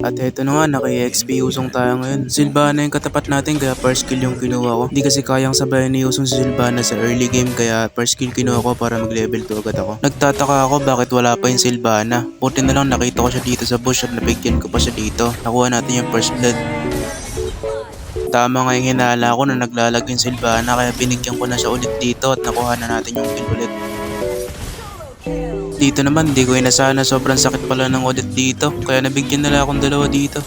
At eto na nga, naki-XP Yusong tayo ngayon. Sylvana yung katapat natin kaya first kill yung kinuha ko. Hindi kasi kayang sabayan ni Yusong si Sylvana sa early game kaya first kill kinuha ko para mag level 2 agad ako. Nagtataka ako bakit wala pa yung Sylvana. Buti na lang nakita ko siya dito sa bush at nabigyan ko pa siya dito. Nakuha natin yung first blood. Tama nga yung hinala ko na naglalag yung Sylvana kaya binigyan ko na siya ulit dito at nakuha na natin yung kill ulit. Dito naman, di ko inasahan na sobrang sakit pala ng audit dito. Kaya nabigyan nila akong dalawa dito.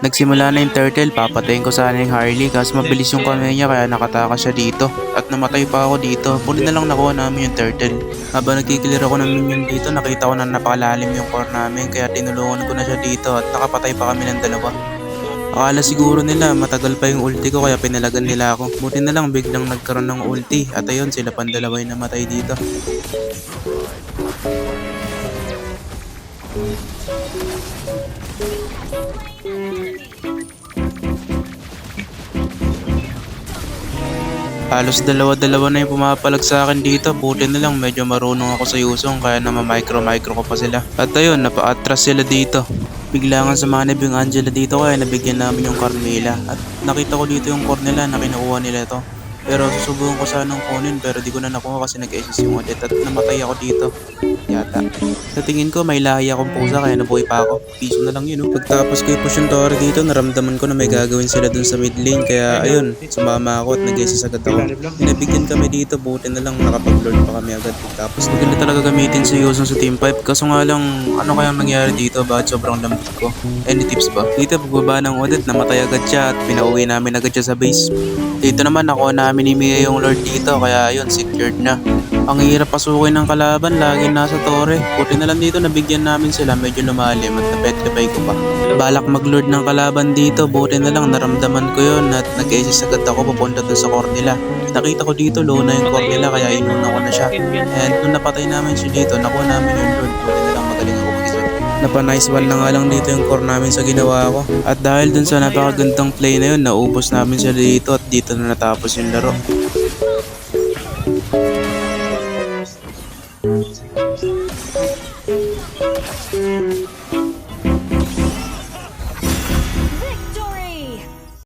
Nagsimula na yung turtle, papatayin ko sana yung Harley kasi mabilis yung kamay niya kaya nakatakas siya dito. At namatay pa ako dito, puli na lang nakuha namin yung turtle. Habang nagkiklear ako ng minion dito, nakita ko na napakalalim yung core namin kaya tinulungan ko na siya dito at nakapatay pa kami ng dalawa. Akala siguro nila matagal pa yung ulti ko kaya pinalagan nila ako. Buti na lang biglang nagkaroon ng ulti at ayun sila pandalawa yung namatay dito. Halos dalawa-dalawa na yung pumapalag sa akin dito. Buti na lang medyo marunong ako sa Yusong kaya micro ko pa sila. At ayun, napa-atras sila dito. Bigla nga sumanib yung Angela dito kaya nabigyan namin yung Carmela. At nakita ko dito yung core nila na kinukuha nila ito. Pero susubukan ko sanang kunin pero di ko na nakuha kasi nag-SS yung audit at namatay ako dito. Yata. Sa tingin ko may lahi akong pusa kaya nabuhay pa ako. Piso na lang yun. Pagtapos ko i-push yung tower dito naramdaman ko na may gagawin sila dun sa mid lane kaya ayun sumama ako at nag-SS agad ako. Pinabigyan kami dito buti na lang nakapag-lord pa kami agad. Tapos maganda talaga gamitin si Yusong sa team 5 kaso nga lang ano kayang nangyari dito bakit sobrang lambot ko. Any tips ba? Dito pagbaba ng audit namatay agad siya at pinauwi namin agad siya sa base. Dito naman ako namin ni Mia yung lord dito kaya ayun secured na. Ang hirap pasukin ng kalaban, lagi nasa tore. Buti na lang dito nabigyan namin sila medyo lumalim at napetrify ko pa. Balak mag-lord ng kalaban dito, buti na lang naramdaman ko yun at nag-SS agad ako papunta dun sa core nila. Nakita ko dito low na yung core nila kaya inuna ko na siya. And nung napatay namin siya dito, nakuha namin yung lord. Buti na lang magaling ako mag-isa. Napa-nice one na nga lang dito yung core namin sa ginawa ko. At dahil dun sa napakagandang play na yun, naubos namin sila dito at dito na natapos yung laro.